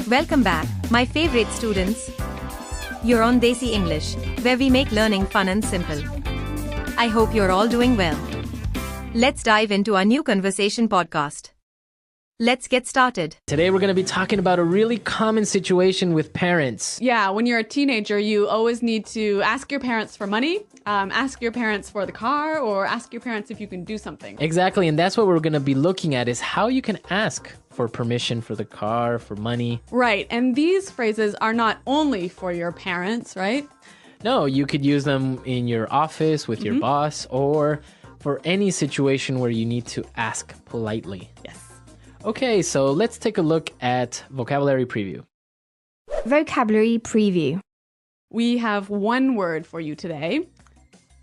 Welcome back, my favorite students. You're on Desi English, where we make learning fun and simple. I hope you're all doing well. Let's dive into our new conversation podcast. Let's get started. Today we're going to be talking about a really common situation with parents. Yeah, when you're a teenager, you always need to ask your parents for money, ask your parents for the car, or ask your parents if you can do something. Exactly, and that's what we're going to be looking at is how you can ask for permission for the car, for money. Right, and these phrases are not only for your parents, right? No, you could use them in your office with your boss or for any situation where you need to ask politely. Yes. Okay, so let's take a look at vocabulary preview. Vocabulary preview. We have one word for you today.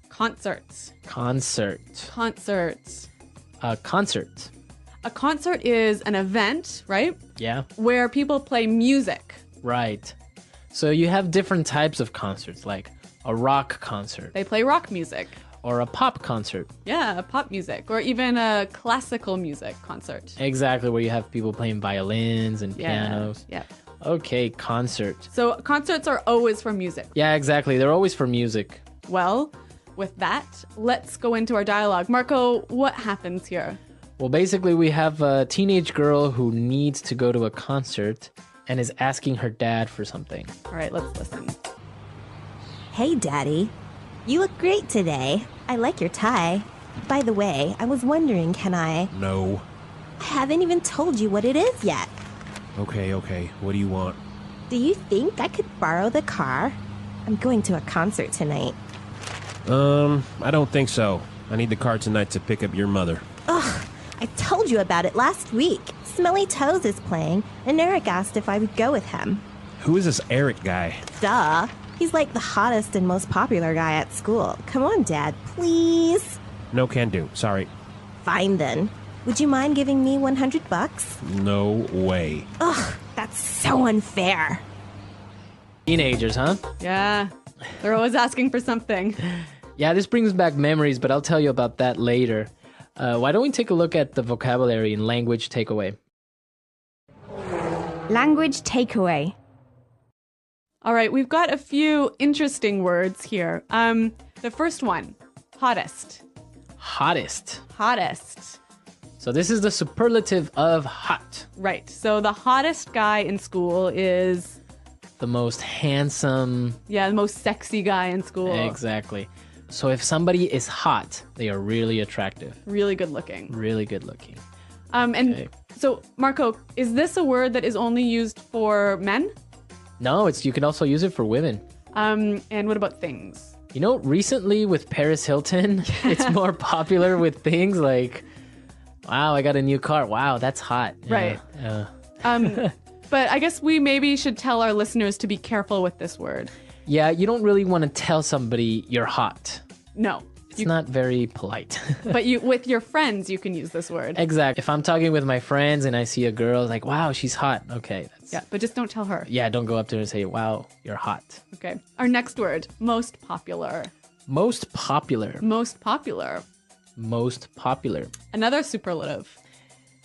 Concerts. Concert. Concerts. Concert. A concert is an event, right? Yeah, Where people play music. right. So you have different types of concerts, like a rock concert They play rock music. or a pop concert. Yeah, pop music, or even a classical music concert. Exactly, where you have people playing violins and pianos. Yeah. Okay, concert. So concerts are always for music. Yeah, exactly. They're always for music. Well, with that, let's go into our dialogue. Marco, what happens here? Well, basically, we have a teenage girl who needs to go to a concert and is asking her dad for something. All right, let's listen. Hey, Daddy. You look great today. I like your tie. By the way, I was wondering, can I... No. I haven't even told you what it is yet. Okay. What do you want? Do you think I could borrow the car? I'm going to a concert tonight. I don't think so. I need the car tonight to pick up your mother. Ugh, I told you about it last week. Smelly Toes is playing, and Eric asked if I would go with him. Who is this Eric guy? Duh. He's like the hottest and most popular guy at school. Come on, Dad, please. No can do. Sorry. Fine then. Would you mind giving me $100? No way. Ugh, that's so unfair. Teenagers, huh? Yeah, they're always asking for something. Yeah, this brings back memories, but I'll tell you about that later. Why don't we take a look at the vocabulary in language takeaway? Language takeaway. All right, we've got a few interesting words here. The first one, hottest. Hottest. Hottest. So this is the superlative of hot. Right, so the hottest guy in school is, The most handsome. the most sexy guy in school. Exactly. So if somebody is hot, they are really attractive, Really good looking. really good looking. And Okay. so, Marco, is this a word that is only used for men? No, you can also use it for women. And what about things? You know, recently with Paris Hilton, it's more popular with things like, wow, I got a new car. Wow, that's hot. Right. But I guess we maybe should tell our listeners to be careful with this word. Yeah, you don't really want to tell somebody you're hot. No. It's not very polite. But with your friends, you can use this word. Exactly. If I'm talking with my friends and I see a girl, like, wow, she's hot. Okay. Yeah, but just don't tell her. Yeah, don't go up to her and say, wow, you're hot. Okay. Our next word, most popular. Most popular. Most popular. Most popular. Another superlative.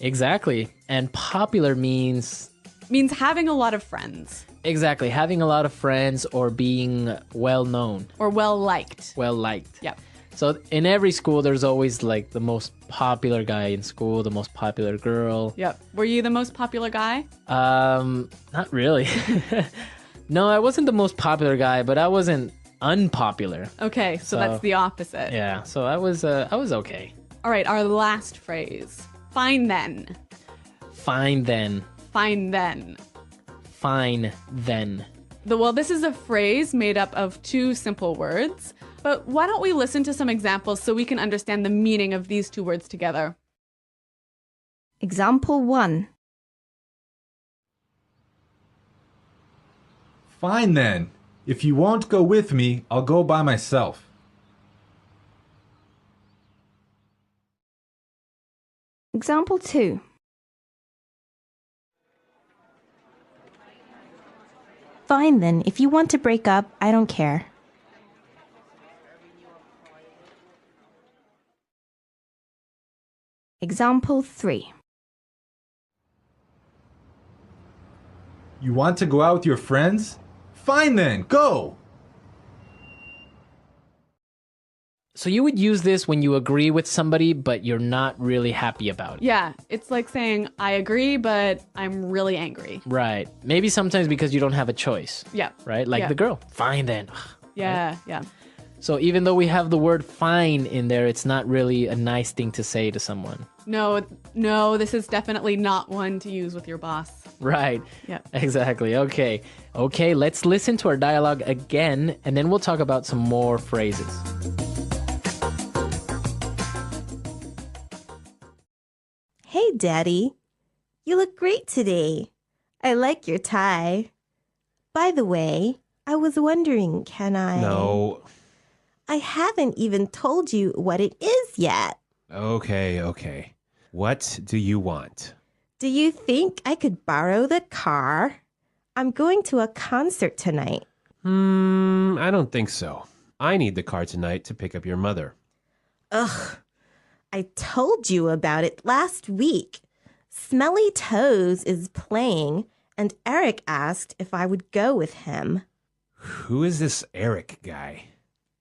Exactly. And popular means... Means having a lot of friends. Exactly. Having a lot of friends or being well known. Or well liked. Well liked. Yeah. So in every school, there's always like the most popular guy in school, the most popular girl. Yep. Were you the most popular guy? Not really. No, I wasn't the most popular guy, but I wasn't unpopular. Okay, so that's the opposite. Yeah, so I was okay. All right, our last phrase. Fine then. Fine then. Fine then. Fine then. Well, this is a phrase made up of two simple words, but why don't we listen to some examples so we can understand the meaning of these two words together? Example 1. Fine then. If you won't go with me, I'll go by myself. Example 2. Fine then. If you want to break up, I don't care. Example 3. You want to go out with your friends? Fine then, go! So you would use this when you agree with somebody, but you're not really happy about it. Yeah, it's like saying, I agree, but I'm really angry. Right. Maybe sometimes because you don't have a choice. Yeah. Right? Like Yeah. the girl. Fine then. Yeah, yeah. So even though we have the word fine in there, it's not really a nice thing to say to someone. No, this is definitely not one to use with your boss. Right. Yeah. Exactly. Okay. Okay, let's listen to our dialogue again, and then we'll talk about some more phrases. Hey, Daddy. You look great today. I like your tie. By the way, I was wondering, can I... No. I haven't even told you what it is yet. Okay. What do you want? Do you think I could borrow the car? I'm going to a concert tonight. I don't think so. I need the car tonight to pick up your mother. Ugh. I told you about it last week. Smelly Toes is playing, and Eric asked if I would go with him. Who is this Eric guy?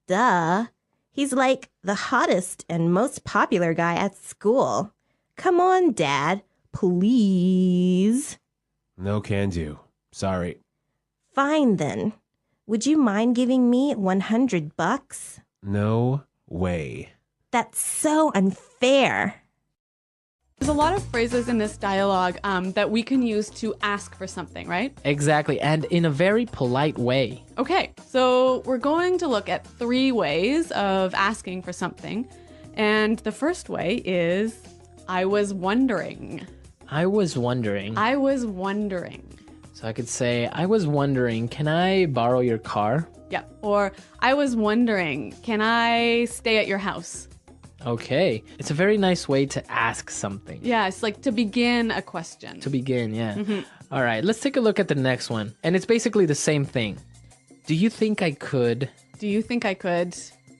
Duh. He's like the hottest and most popular guy at school. Come on, Dad. Please. No can do. Sorry. Fine then. Would you mind giving me $100? No way. That's so unfair. There's a lot of phrases in this dialogue that we can use to ask for something, right? Exactly, and in a very polite way. Okay, so we're going to look at 3 ways of asking for something. And the first way is, I was wondering. I was wondering. I was wondering. So I could say, I was wondering, can I borrow your car? Yeah, or I was wondering, can I stay at your house? Okay. It's a very nice way to ask something. Yeah, it's like to begin a question. To begin, yeah. All right, let's take a look at the next one. And it's basically the same thing. Do you think I could? Do you think I could?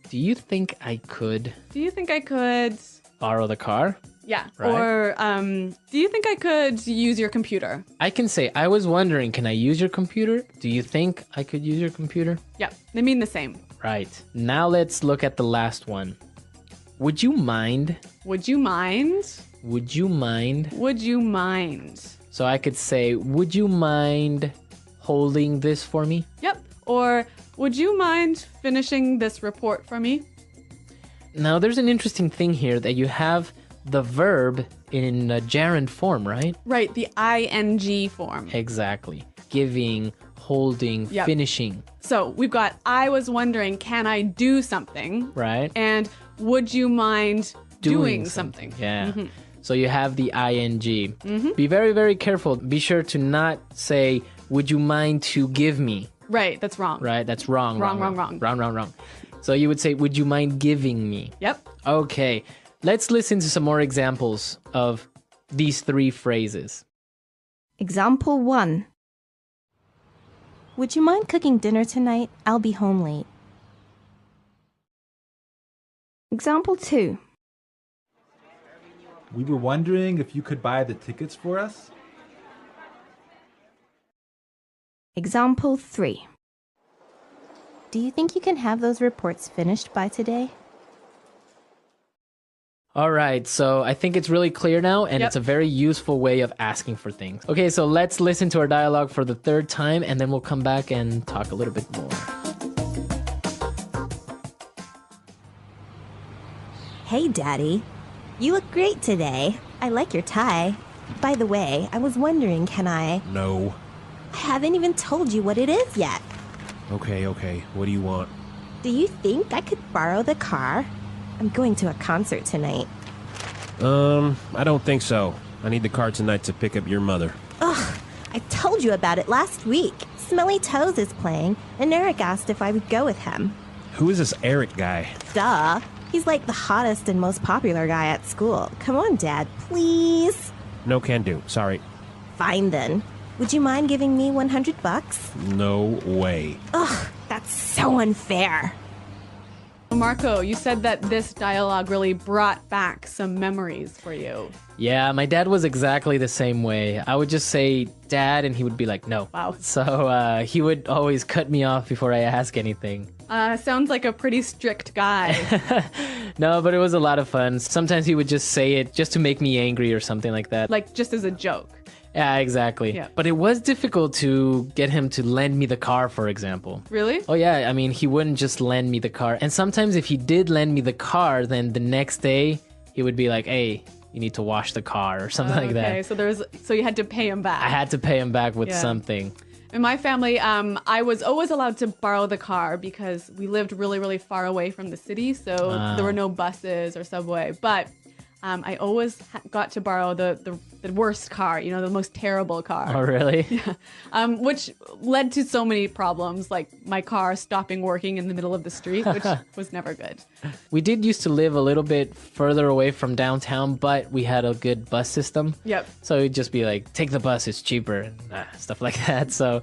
Do you think I could Do you think I could? borrow the car? Yeah. Right. Or do you think I could use your computer? I can say, I was wondering, can I use your computer? Do you think I could use your computer? Yeah, they mean the same. Right. Now let's look at the last one. Would you mind? Would you mind? Would you mind? Would you mind? So I could say, would you mind holding this for me? Yep. Or would you mind finishing this report for me? Now there's an interesting thing here that you have the verb in a gerund form, right? Right, the ing form. Exactly. Giving, holding, Yep. finishing, So we've got, I was wondering, can I do something? right? And would you mind doing something? Yeah. So you have the ing. Be very, very careful. Be sure to not say, would you mind to give me? Right, that's wrong. Right? That's wrong. Wrong. So you would say, would you mind giving me? Yep. Okay. Let's listen to some more examples of these 3 phrases. Example 1. Would you mind cooking dinner tonight? I'll be home late. Example 2. We were wondering if you could buy the tickets for us? Example 3. Do you think you can have those reports finished by today? All right, so I think it's really clear now, and Yep. it's a very useful way of asking for things. Okay, so let's listen to our dialogue for the 3rd time, and then we'll come back and talk a little bit more. Hey, Daddy. You look great today. I like your tie. By the way, I was wondering, can I... No. I haven't even told you what it is yet. Okay. What do you want? Do you think I could borrow the car? I'm going to a concert tonight. I don't think so. I need the car tonight to pick up your mother. Ugh, I told you about it last week. Smelly Toes is playing, and Eric asked if I would go with him. Who is this Eric guy? Duh. He's like the hottest and most popular guy at school. Come on, Dad, please. No can do. Sorry. Fine then. Would you mind giving me $100? No way. Ugh, that's so unfair. Marco, you said that this dialogue really brought back some memories for you. Yeah, my dad was exactly the same way. I would just say, Dad, and he would be like, no. Wow. So he would always cut me off before I ask anything. Sounds like a pretty strict guy. No, but it was a lot of fun. Sometimes he would just say it just to make me angry or something like that. Like just as a joke. Yeah, exactly. Yeah. But it was difficult to get him to lend me the car, for example. Really? Oh, yeah. I mean, he wouldn't just lend me the car. And sometimes if he did lend me the car, then the next day he would be like, hey, you need to wash the car or something like that. Okay, so you had to pay him back. I had to pay him back with Yeah. something. In my family, I was always allowed to borrow the car because we lived really, really far away from the city, so there were no buses or subway. But I always got to borrow the worst car, the most terrible car. Oh, really? Which led to so many problems, like my car stopping working in the middle of the street, which was never good. We did used to live a little bit further away from downtown, but we had a good bus system. Yep. So it'd just be like, take the bus, it's cheaper, and stuff like that. So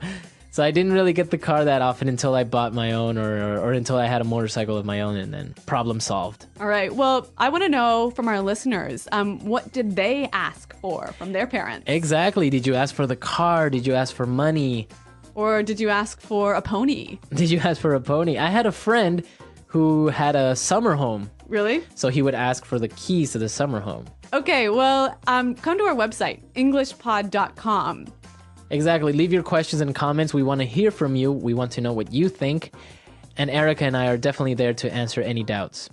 I didn't really get the car that often until I bought my own or until I had a motorcycle of my own, and then problem solved. All right. Well, I want to know from our listeners, what did they ask for from their parents? Exactly. Did you ask for the car? Did you ask for money? Or did you ask for a pony? Did you ask for a pony? I had a friend who had a summer home. Really? So he would ask for the keys to the summer home. Okay. Well, come to our website, englishpod.com. Exactly. Leave your questions and comments. We want to hear from you. We want to know what you think. And Erica and I are definitely there to answer any doubts.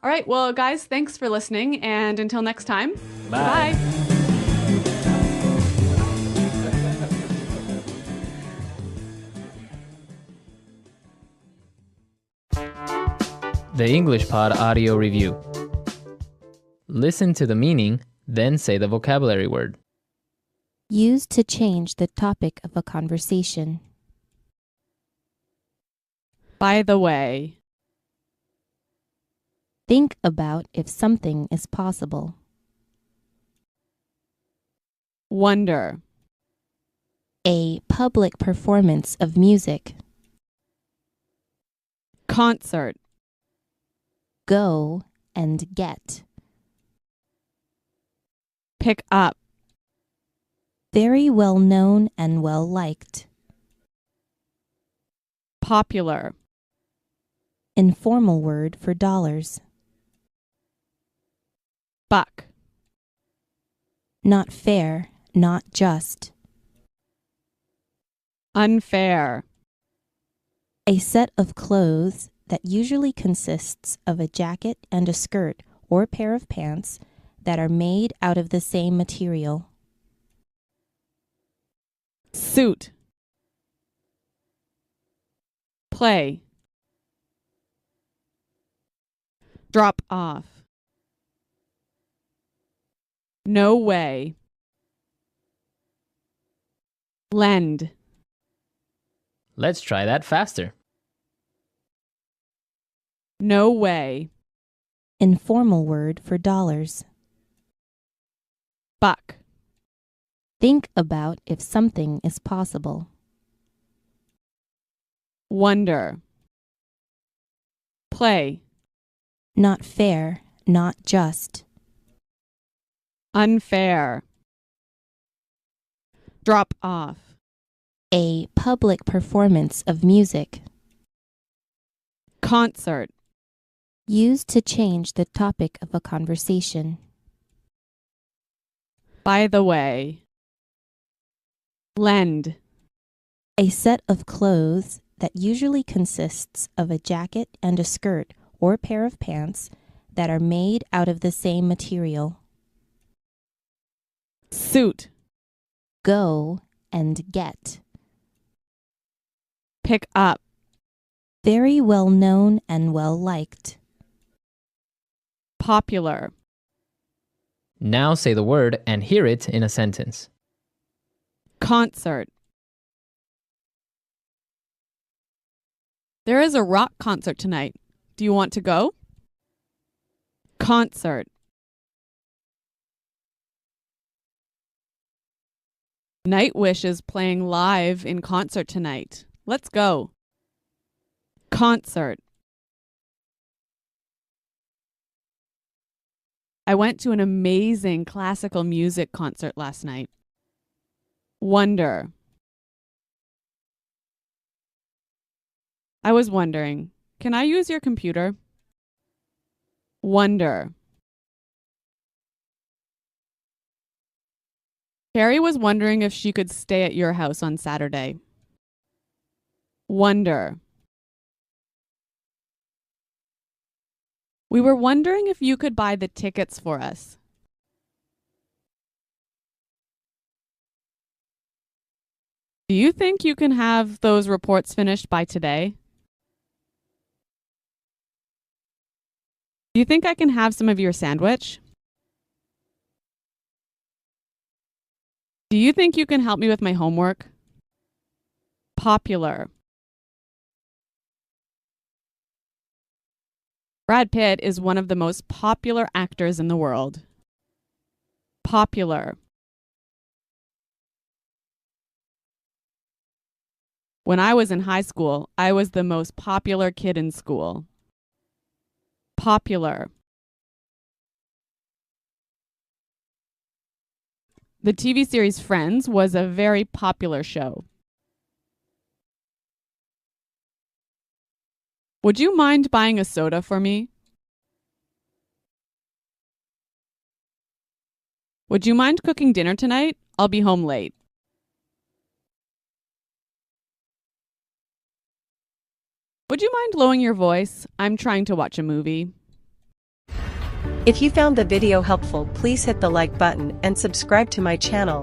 All right. Well, guys, thanks for listening. And until next time, Bye. Bye. The English Pod Audio Review. Listen to the meaning, then say the vocabulary word. Used to change the topic of a conversation. By the way, Think about if something is possible. wonder, A public performance of music. concert, Go and get. pick up, Very well known and well liked. popular, Informal word for dollars. buck, Not fair, not just. unfair, A set of clothes that usually consists of a jacket and a skirt or pair of pants that are made out of the same material. suit, play, drop off, no way, lend, Let's try that faster. no way, Informal word for dollars. buck, Think about if something is possible. wonder, play, Not fair, not just. unfair, drop off, A public performance of music. concert, Used to change the topic of a conversation. by the way, lend, A set of clothes that usually consists of a jacket and a skirt or pair of pants that are made out of the same material. suit, Go and get. pick up, Very well known and well liked. popular, Now say the word and hear it in a sentence. concert. There is a rock concert tonight. Do you want to go? Concert. Nightwish is playing live in concert tonight. Let's go. Concert. I went to an amazing classical music concert last night. Wonder. I was wondering, can I use your computer? Wonder. Carrie was wondering if she could stay at your house on Saturday. Wonder. We were wondering if you could buy the tickets for us. Do you think you can have those reports finished by today? Do you think I can have some of your sandwich? Do you think you can help me with my homework? Popular. Brad Pitt is one of the most popular actors in the world. Popular. When I was in high school, I was the most popular kid in school. Popular. The TV series Friends was a very popular show. Would you mind buying a soda for me? Would you mind cooking dinner tonight? I'll be home late. Would you mind lowering your voice? I'm trying to watch a movie. If you found the video helpful, please hit the like button and subscribe to my channel.